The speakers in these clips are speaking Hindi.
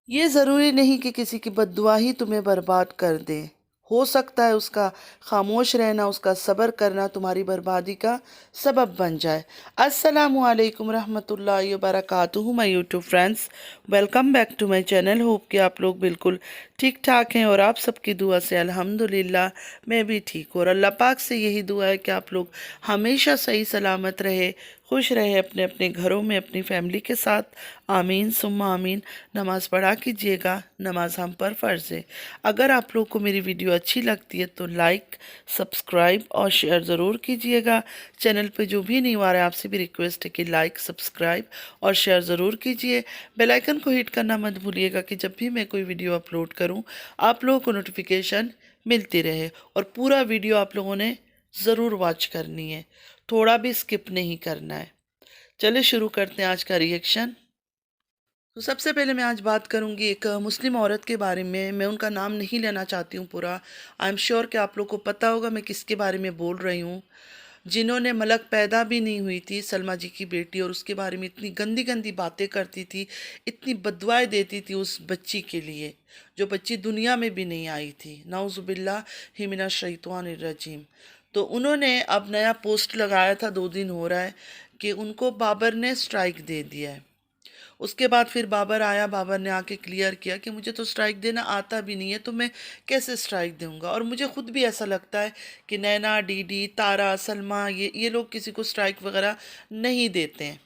ये ज़रूरी नहीं कि किसी की बद्दुआ ही तुम्हें बर्बाद कर दे। हो सकता है उसका खामोश रहना, उसका सब्र करना तुम्हारी बर्बादी का सबब बन जाए। अस्सलामु अलैकुम रहमतुल्लाहि व बरकातुहू my YouTube friends, welcome back to my channel. Hope कि आप लोग बिल्कुल ठीक ठाक हैं और आप सबकी दुआ से अल्हम्दुलिल्लाह मैं भी ठीक हूँ। और अल्लाह पाक से यही दुआ है कि आप लोग हमेशा सही सलामत रहे, खुश रहे अपने अपने घरों में अपनी फैमिली के साथ। आमीन सुम्मा आमीन। नमाज़ पढ़ा कीजिएगा, नमाज हम पर फ़र्ज़ है। अगर आप लोग को मेरी वीडियो अच्छी लगती है तो लाइक, सब्सक्राइब और शेयर ज़रूर कीजिएगा। चैनल पे जो भी नहीं आ रहा है आपसे भी रिक्वेस्ट है कि लाइक, सब्सक्राइब और शेयर ज़रूर कीजिए। बेल आइकन को हिट करना मत भूलिएगा कि जब भी मैं कोई वीडियो अपलोड करूं आप लोगों को नोटिफिकेशन मिलती रहे। और पूरा वीडियो आप लोगों ने ज़रूर वॉच करनी है, थोड़ा भी स्किप नहीं करना है। चलिए शुरू करते हैं आज का रिएक्शन। तो सबसे पहले मैं आज बात करूंगी एक मुस्लिम औरत के बारे में। मैं उनका नाम नहीं लेना चाहती हूँ पूरा। आई एम श्योर कि आप लोग को पता होगा मैं किसके बारे में बोल रही हूँ। जिन्होंने मलक पैदा भी नहीं हुई थी, सलमा जी की बेटी, और उसके बारे में इतनी गंदी गंदी बातें करती थी, इतनी बददुआएं देती थी उस बच्ची के लिए, जो बच्ची दुनिया में भी नहीं आई थी। नाउज़ुबिल्लाहि मिनश शैतानिर रजीम। तो उन्होंने अब नया पोस्ट लगाया था, 2 दिन हो रहा है कि उनको बाबर ने स्ट्राइक दे दिया है। उसके बाद फिर बाबर आया, बाबर ने आके क्लियर किया कि मुझे तो स्ट्राइक देना आता भी नहीं है, तो मैं कैसे स्ट्राइक दूंगा। और मुझे खुद भी ऐसा लगता है कि नैना, डीडी, तारा, सलमा, ये लोग किसी को स्ट्राइक वगैरह नहीं देते हैं।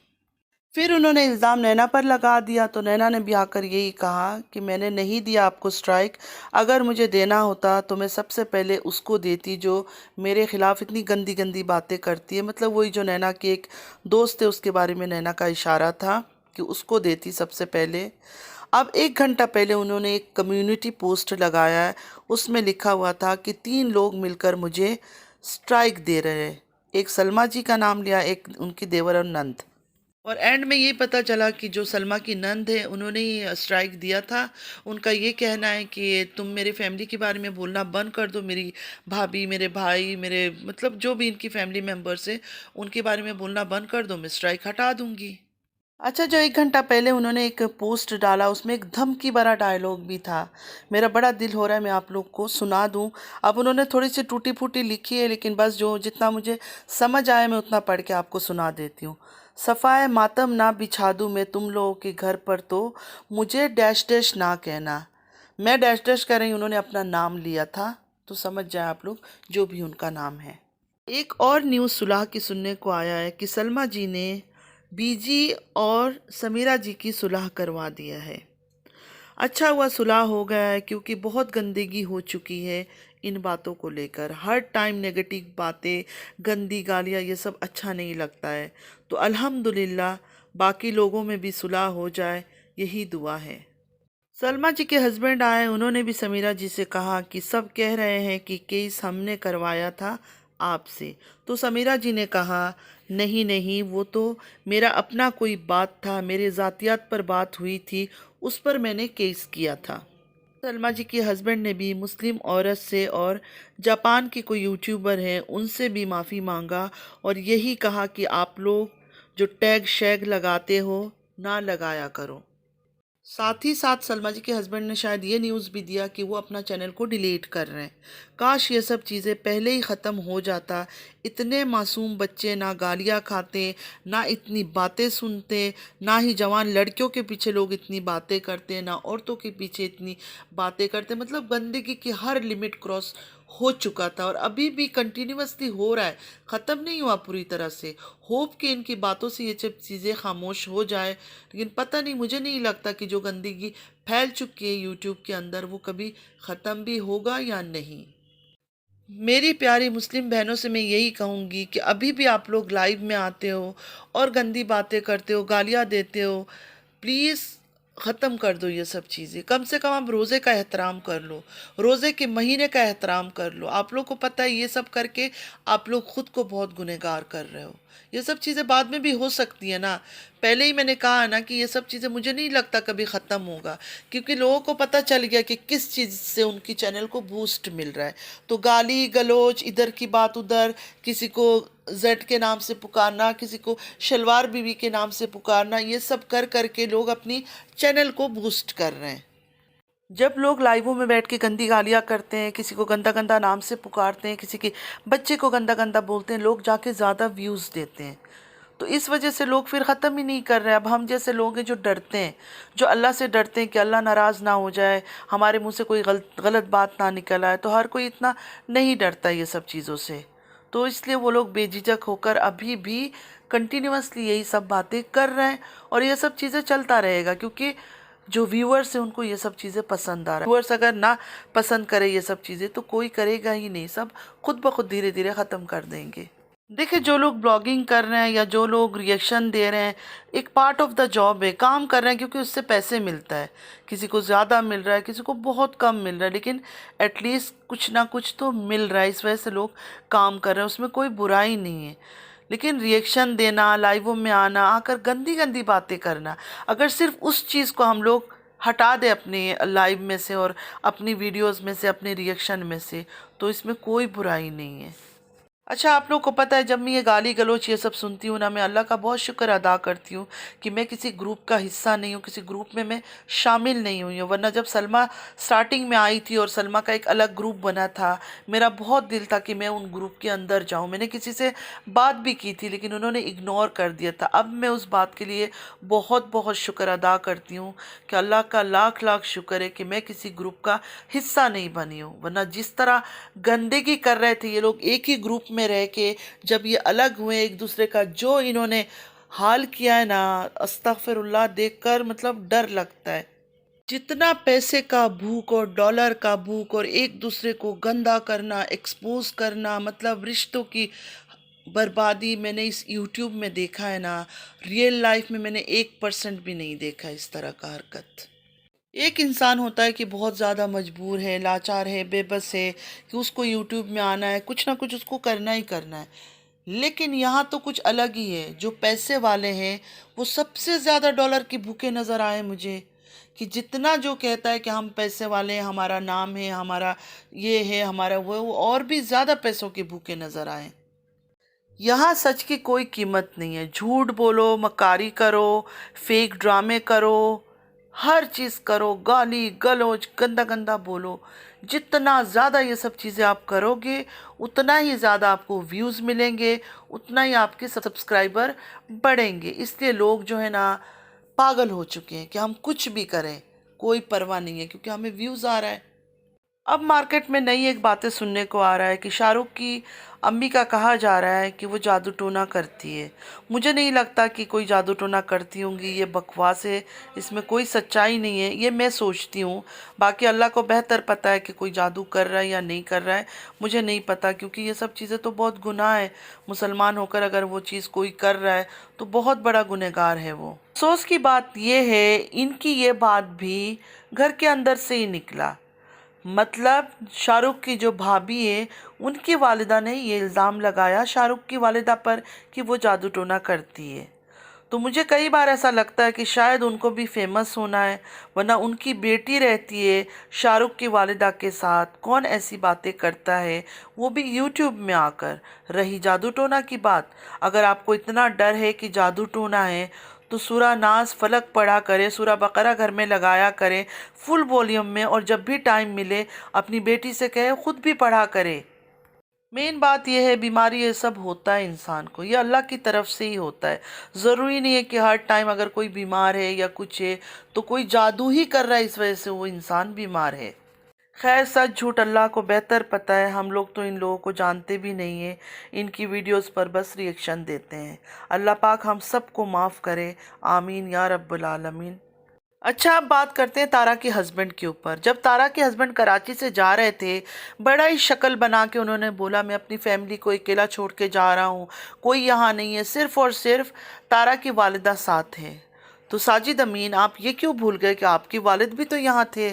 फिर उन्होंने इल्ज़ाम नैना पर लगा दिया, तो नैना ने भी आकर यही कहा कि मैंने नहीं दिया आपको स्ट्राइक, अगर मुझे देना होता तो मैं सबसे पहले उसको देती जो मेरे ख़िलाफ़ इतनी गंदी गंदी बातें करती है। मतलब वही जो नैना की एक दोस्त है उसके बारे में नैना का इशारा था कि उसको देती सबसे पहले। अब 1 घंटा पहले उन्होंने एक कम्युनिटी पोस्ट लगाया है, उसमें लिखा हुआ था कि 3 लोग मिलकर मुझे स्ट्राइक दे रहे हैं। एक सलमा जी का नाम लिया, एक उनकी देवर और नंद। और एंड में ये पता चला कि जो सलमा की नंद है उन्होंने ही स्ट्राइक दिया था। उनका ये कहना है कि तुम मेरे फैमिली के बारे में बोलना बंद कर दो, मेरी भाभी, मेरे भाई, मेरे मतलब जो भी इनकी फैमिली मेम्बर्स हैं उनके बारे में बोलना बंद कर दो, मैं स्ट्राइक हटा दूंगी। अच्छा, जो 1 घंटा पहले उन्होंने एक पोस्ट डाला उसमें एक धमकी भरा डायलॉग भी था। मेरा बड़ा दिल हो रहा है मैं आप लोग को सुना दूं। अब उन्होंने थोड़ी सी टूटी फूटी लिखी है, लेकिन बस जो जितना मुझे समझ आया मैं उतना पढ़ के आपको सुना देती हूँ। सफ़ाए मातम ना बिछा दूँ मैं तुम लोगों के घर पर, तो मुझे डैश डैश ना कहना। मैं डैश डैश कर रही हूँ, उन्होंने अपना नाम लिया था, तो समझ जाए आप लोग जो भी उनका नाम है। एक और न्यूज़ सुलह की सुनने को आया है कि सलमा जी ने बीजी और समीरा जी की सुलह करवा दिया है। अच्छा हुआ सुलह हो गया है, क्योंकि बहुत गंदगी हो चुकी है इन बातों को लेकर। हर टाइम नेगेटिव बातें, गंदी गालियाँ, ये सब अच्छा नहीं लगता है। तो अल्हम्दुलिल्लाह बाकी लोगों में भी सुलह हो जाए, यही दुआ है। सलमा जी के हस्बैंड आए, उन्होंने भी समीरा जी से कहा कि सब कह रहे हैं कि केस हमने करवाया था आपसे। तो समीरा जी ने कहा नहीं नहीं, वो तो मेरा अपना कोई बात था, मेरे ज़ातियात पर बात हुई थी, उस पर मैंने केस किया था। सलमा जी के हस्बैंड ने भी मुस्लिम औरत से और जापान के कोई यूट्यूबर हैं उनसे भी माफ़ी मांगा और यही कहा कि आप लोग जो टैग शैग लगाते हो ना लगाया करो। साथ ही साथ सलमा जी के हस्बैंड ने शायद ये न्यूज़ भी दिया कि वो अपना चैनल को डिलीट कर रहे हैं। काश ये सब चीज़ें पहले ही ख़त्म हो जाता। इतने मासूम बच्चे ना गालियाँ खाते, ना इतनी बातें सुनते, ना ही जवान लड़कियों के पीछे लोग इतनी बातें करते, ना औरतों के पीछे इतनी बातें करते। मतलब गंदगी की हर लिमिट क्रॉस हो चुका था और अभी भी कंटिन्यूअसली हो रहा है, ख़त्म नहीं हुआ पूरी तरह से। होप कि इनकी बातों से ये सब चीज़ें खामोश हो जाए, लेकिन पता नहीं, मुझे नहीं लगता कि जो गंदगी फैल चुकी है यूट्यूब के अंदर वो कभी ख़त्म भी होगा या नहीं। मेरी प्यारी मुस्लिम बहनों से मैं यही कहूँगी कि अभी भी आप लोग लाइव में आते हो और गंदी बातें करते हो, गालियाँ देते हो, प्लीज़ ख़त्म कर दो ये सब चीज़ें। कम से कम आप रोज़े का एहतराम कर लो, रोज़े के महीने का एहतराम कर लो। आप लोग को पता है ये सब करके आप लोग खुद को बहुत गुनहगार कर रहे हो। ये सब चीज़ें बाद में भी हो सकती है ना। पहले ही मैंने कहा ना कि ये सब चीज़ें मुझे नहीं लगता कभी ख़त्म होगा, क्योंकि लोगों को पता चल गया कि किस चीज़ से उनकी चैनल को बूस्ट मिल रहा है। तो गाली गलोच, इधर की बात उधर, किसी को जेड के नाम से पुकारना, किसी को शलवार बीवी के नाम से पुकारना, ये सब कर करके लोग अपनी चैनल को बूस्ट कर रहे हैं। जब लोग लाइवों में बैठ के गंदी गालियाँ करते हैं, किसी को गंदा गंदा नाम से पुकारते हैं, किसी के बच्चे को गंदा गंदा बोलते हैं, लोग जाके ज़्यादा व्यूज़ देते हैं। तो इस वजह से लोग फिर ख़त्म ही नहीं कर रहे हैं। अब हम जैसे लोग हैं जो डरते हैं, जो अल्लाह से डरते हैं कि अल्लाह नाराज़ ना हो जाए, हमारे मुंह से कोई गलत बात ना निकल आए, तो हर कोई इतना नहीं डरता ये सब चीज़ों से। तो इसलिए वो लोग बेझिझक होकर अभी भी कंटिन्यूअसली यही सब बातें कर रहे हैं, और ये सब चीज़ें चलता रहेगा, क्योंकि जो व्यूअर्स हैं उनको ये सब चीज़ें पसंद आ रहा है। व्यूअर्स अगर ना पसंद करे ये सब चीज़ें तो कोई करेगा ही नहीं, सब खुद ब खुद धीरे धीरे ख़त्म कर देंगे। देखिए, जो लोग ब्लॉगिंग कर रहे हैं या जो लोग रिएक्शन दे रहे हैं, एक पार्ट ऑफ द जॉब है, काम कर रहे हैं, क्योंकि उससे पैसे मिलता है। किसी को ज़्यादा मिल रहा है, किसी को बहुत कम मिल रहा है, लेकिन एटलीस्ट कुछ ना कुछ तो मिल रहा है। इस वजह से लोग काम कर रहे हैं, उसमें कोई बुराई नहीं है। लेकिन रिएक्शन देना, लाइवों में आना, आकर गंदी गंदी बातें करना, अगर सिर्फ उस चीज़ को हम लोग हटा दें अपने लाइव में से और अपनी वीडियोस में से, अपने रिएक्शन में से, तो इसमें कोई बुराई नहीं है। अच्छा, आप लोग को पता है, जब मैं ये गाली गलौच ये सब सुनती हूँ ना, मैं अल्लाह का बहुत शुक्र अदा करती हूँ कि मैं किसी ग्रुप का हिस्सा नहीं हूँ, किसी ग्रुप में मैं शामिल नहीं हुई हूँ। वरना जब सलमा स्टार्टिंग में आई थी और सलमा का एक अलग ग्रुप बना था, मेरा बहुत दिल था कि मैं उन ग्रुप के अंदर जाऊँ। मैंने किसी से बात भी की थी, लेकिन उन्होंने इग्नोर कर दिया था। अब मैं उस बात के लिए बहुत बहुत शुक्र अदा करती हूँ कि अल्लाह का लाख लाख शुक्र है कि मैं किसी ग्रुप का हिस्सा नहीं बनी हूँ। वरना जिस तरह गंदगी कर रहे थे ये लोग एक ही ग्रुप में रह के, जब ये अलग हुए एक दूसरे का, जो इन्होंने हाल किया है ना, अस्तगफिरुल्लाह, देखकर मतलब डर लगता है। जितना पैसे का भूख और डॉलर का भूख और एक दूसरे को गंदा करना, एक्सपोज करना, मतलब रिश्तों की बर्बादी मैंने इस यूट्यूब में देखा है ना, रियल लाइफ में मैंने 1% भी नहीं देखा इस तरह का हरकत। एक इंसान होता है कि बहुत ज़्यादा मजबूर है, लाचार है, बेबस है, कि उसको यूट्यूब में आना है, कुछ ना कुछ उसको करना ही करना है। लेकिन यहाँ तो कुछ अलग ही है। जो पैसे वाले हैं वो सबसे ज़्यादा डॉलर के भूखे नज़र आए मुझे, कि जितना जो कहता है कि हम पैसे वाले हैं, हमारा नाम है, हमारा ये है, हमारा वो और भी ज़्यादा पैसों के भूखे नज़र आए। यहाँ सच की कोई कीमत नहीं है। झूठ बोलो, मक्कारी करो, फेक ड्रामे करो, हर चीज़ करो, गाली गलौज, गंदा गंदा बोलो। जितना ज़्यादा ये सब चीज़ें आप करोगे, उतना ही ज़्यादा आपको व्यूज़ मिलेंगे, उतना ही आपके सब्सक्राइबर बढ़ेंगे। इसलिए लोग जो है ना, पागल हो चुके हैं कि हम कुछ भी करें, कोई परवाह नहीं है, क्योंकि हमें व्यूज़ आ रहा है। अब मार्केट में नई एक बातें सुनने को आ रहा है कि शाहरुख की अम्मी का कहा जा रहा है कि वो जादू टोना करती है। मुझे नहीं लगता कि कोई जादू टोना करती होंगी, ये बकवास है, इसमें कोई सच्चाई नहीं है, ये मैं सोचती हूँ। बाकी अल्लाह को बेहतर पता है कि कोई जादू कर रहा है या नहीं कर रहा है, मुझे नहीं पता, क्योंकि ये सब चीज़ें तो बहुत गुनाह है। मुसलमान होकर अगर वो चीज़ कोई कर रहा है तो बहुत बड़ा गुनहगार है वो। अफसोस की बात ये है, इनकी ये बात भी घर के अंदर से ही निकला। मतलब शाहरुख की जो भाभी है, उनकी वालिदा ने ये इल्ज़ाम लगाया शाहरुख की वालिदा पर कि वो जादू टोना करती है। तो मुझे कई बार ऐसा लगता है कि शायद उनको भी फेमस होना है, वरना उनकी बेटी रहती है शाहरुख की वालिदा के साथ, कौन ऐसी बातें करता है, वो भी यूट्यूब में आकर। रही जादू टोना की बात, अगर आपको इतना डर है कि जादू टोना है, तो सूरा नास फलक पढ़ा करें, सूरा बकरा घर में लगाया करें फुल वॉल्यूम में, और जब भी टाइम मिले अपनी बेटी से कहे खुद भी पढ़ा करे। मेन बात यह है, बीमारी ये सब होता है इंसान को, ये अल्लाह की तरफ से ही होता है। ज़रूरी नहीं है कि हर टाइम अगर कोई बीमार है या कुछ है तो कोई जादू ही कर रहा है इस वजह से वो इंसान बीमार है। खैर, सच झूठ अल्लाह को बेहतर पता है, हम लोग तो इन लोगों को जानते भी नहीं है, इनकी वीडियोस पर बस रिएक्शन देते हैं। अल्लाह पाक हम सबको माफ़ करे, आमीन या रब्बुल आलमीन। अच्छा, अब बात करते हैं तारा के हस्बैंड के ऊपर। जब तारा के हस्बैंड कराची से जा रहे थे, बड़ा ही शक्ल बना के उन्होंने बोला, मैं अपनी फैमिली को अकेला छोड़ के जा रहा हूँ, कोई यहाँ नहीं है, सिर्फ़ और सिर्फ तारा की वालिदा साथ है। तो साजिद अमीन, आप ये क्यों भूल गए कि आपके वालिद भी तो यहाँ थे?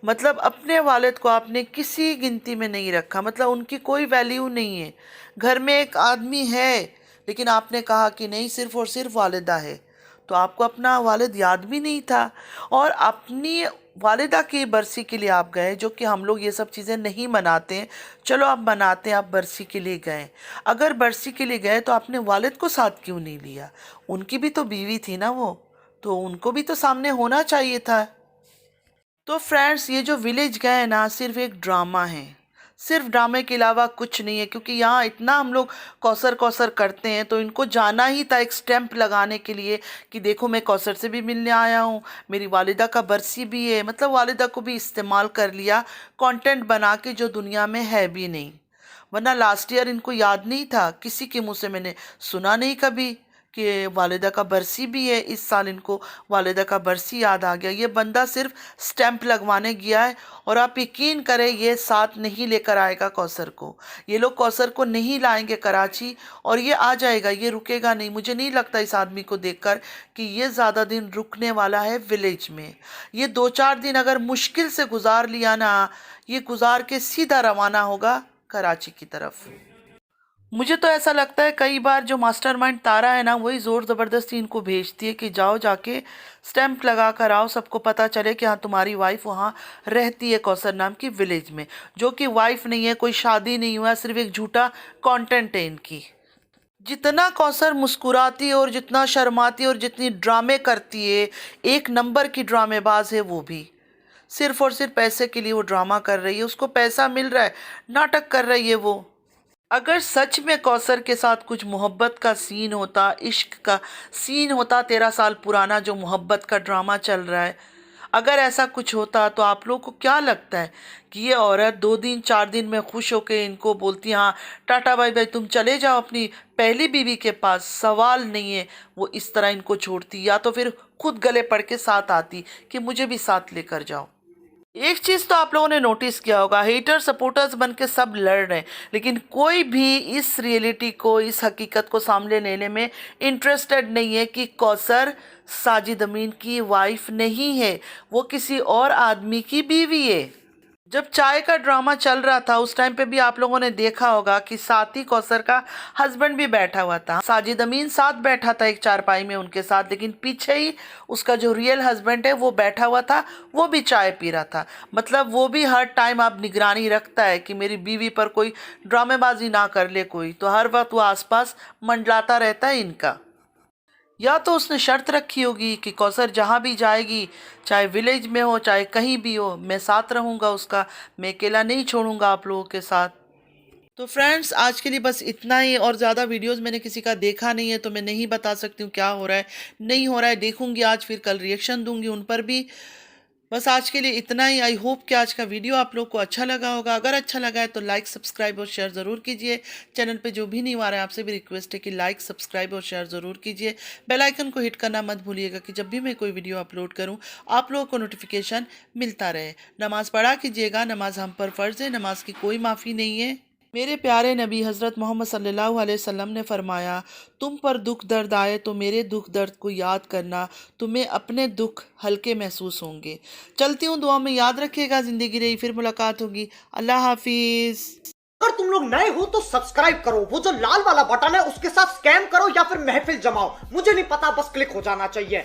मतलब अपने वालिद को आपने किसी गिनती में नहीं रखा, मतलब उनकी कोई वैल्यू नहीं है। घर में एक आदमी है, लेकिन आपने कहा कि नहीं, सिर्फ़ और सिर्फ वालिदा है। तो आपको अपना वालिद याद भी नहीं था, और अपनी वालिदा की बरसी के लिए आप गए, जो कि हम लोग ये सब चीज़ें नहीं मनाते हैं। चलो आप मनाते हैं, आप बरसी के लिए गए। अगर बरसी के लिए गए तो आपने वालिद को साथ क्यों नहीं लिया? उनकी भी तो बीवी थी ना वो, तो उनको भी तो सामने होना चाहिए था। तो फ्रेंड्स, ये जो विलेज गए हैं ना, सिर्फ एक ड्रामा है, सिर्फ ड्रामे के अलावा कुछ नहीं है। क्योंकि यहाँ इतना हम लोग कौसर कौसर करते हैं, तो इनको जाना ही था एक स्टैंप लगाने के लिए कि देखो मैं कौसर से भी मिलने आया हूँ, मेरी वालिदा का बरसी भी है। मतलब वालिदा को भी इस्तेमाल कर लिया कंटेंट बना के, जो दुनिया में है भी नहीं। वरना लास्ट ईयर इनको याद नहीं था, किसी के मुंह से मैंने सुना नहीं कभी कि वालिदा का बरसी भी है। इस साल इनको वालिदा का बरसी याद आ गया। ये बंदा सिर्फ स्टैंप लगवाने गया है, और आप यकीन करें ये साथ नहीं लेकर आएगा कौसर को। ये लोग कौसर को नहीं लाएंगे कराची, और ये आ जाएगा, ये रुकेगा नहीं। मुझे नहीं लगता इस आदमी को देखकर कि ये ज़्यादा दिन रुकने वाला है विलेज में। ये 2-4 दिन अगर मुश्किल से गुजार लिया ना, ये गुजार के सीधा रवाना होगा कराची की तरफ। मुझे तो ऐसा लगता है कई बार जो मास्टरमाइंड तारा है ना, वही जोर ज़बरदस्ती इनको भेजती है कि जाओ जाके स्टैंप लगा कर आओ, सबको पता चले कि हाँ तुम्हारी वाइफ वहाँ रहती है कौसर नाम की विलेज में। जो कि वाइफ नहीं है, कोई शादी नहीं हुआ, सिर्फ एक झूठा कंटेंट है इनकी। जितना कौसर मुस्कुराती है और जितना शर्माती है और जितनी ड्रामे करती है, एक नंबर की ड्रामेबाज है वो भी। सिर्फ और सिर्फ पैसे के लिए वो ड्रामा कर रही है, उसको पैसा मिल रहा है, नाटक कर रही है वो। अगर सच में कौसर के साथ कुछ मोहब्बत का सीन होता, इश्क का सीन होता, 13 साल पुराना जो मोहब्बत का ड्रामा चल रहा है, अगर ऐसा कुछ होता, तो आप लोगों को क्या लगता है कि ये औरत 2 दिन 4 दिन में खुश होके इनको बोलती हाँ टाटा बाय बाय, तुम चले जाओ अपनी पहली बीवी के पास, सवाल नहीं है। वो इस तरह इनको छोड़ती, या तो फिर खुद गले पड़ के साथ आती कि मुझे भी साथ लेकर जाओ। एक चीज तो आप लोगों ने नोटिस किया होगा, हेटर सपोर्टर्स बन के सब लड़ रहे हैं, लेकिन कोई भी इस रियलिटी को, इस हकीकत को सामने लेने में इंटरेस्टेड नहीं है कि कौसर साजिद अमीन की वाइफ नहीं है, वो किसी और आदमी की बीवी है। जब चाय का ड्रामा चल रहा था उस टाइम पे भी आप लोगों ने देखा होगा कि साथ ही कौसर का हस्बैंड भी बैठा हुआ था, साजिद अमीन साथ बैठा था एक चारपाई में उनके साथ, लेकिन पीछे ही उसका जो रियल हस्बैंड है वो बैठा हुआ था, वो भी चाय पी रहा था। मतलब वो भी हर टाइम आप निगरानी रखता है कि मेरी बीवी पर कोई ड्रामेबाजी ना कर ले कोई, तो हर वक्त वो आसपास मंडलाता रहता है इनका। या तो उसने शर्त रखी होगी कि कौसर जहाँ भी जाएगी, चाहे विलेज में हो चाहे कहीं भी हो, मैं साथ रहूँगा उसका, मैं अकेला नहीं छोड़ूंगा आप लोगों के साथ। तो फ्रेंड्स, आज के लिए बस इतना ही, और ज़्यादा वीडियोस मैंने किसी का देखा नहीं है, तो मैं नहीं बता सकती हूँ क्या हो रहा है नहीं हो रहा है। देखूंगी आज, फिर कल रिएक्शन दूंगी उन पर भी। बस आज के लिए इतना ही। आई होप कि आज का वीडियो आप लोग को अच्छा लगा होगा। अगर अच्छा लगा है तो लाइक सब्सक्राइब और शेयर ज़रूर कीजिए। चैनल पे जो भी नहीं आ रहा है आपसे भी रिक्वेस्ट है कि लाइक सब्सक्राइब और शेयर ज़रूर कीजिए। बेल आइकन को हिट करना मत भूलिएगा कि जब भी मैं कोई वीडियो अपलोड करूं आप लोगों को नोटिफिकेशन मिलता रहे। नमाज़ पढ़ा कीजिएगा, नमाज हम पर फ़र्ज़ है, नमाज की कोई माफ़ी नहीं है। मेरे प्यारे नबी हज़रत मोहम्मद सल्लल्लाहु अलैहि वसल्लम ने फरमाया, तुम पर दुख दर्द आए तो मेरे दुख दर्द को याद करना, तुम्हें अपने दुख हल्के महसूस होंगे। चलती हूँ, दुआ में याद रखिएगा। ज़िंदगी रही, फिर मुलाकात होगी। अल्लाह हाफिज़। अगर तुम लोग नए हो तो सब्सक्राइब करो, वो जो लाल वाला बटन है उसके साथ स्कैम करो या फिर महफिल जमाओ, मुझे नहीं पता, बस क्लिक हो जाना चाहिए।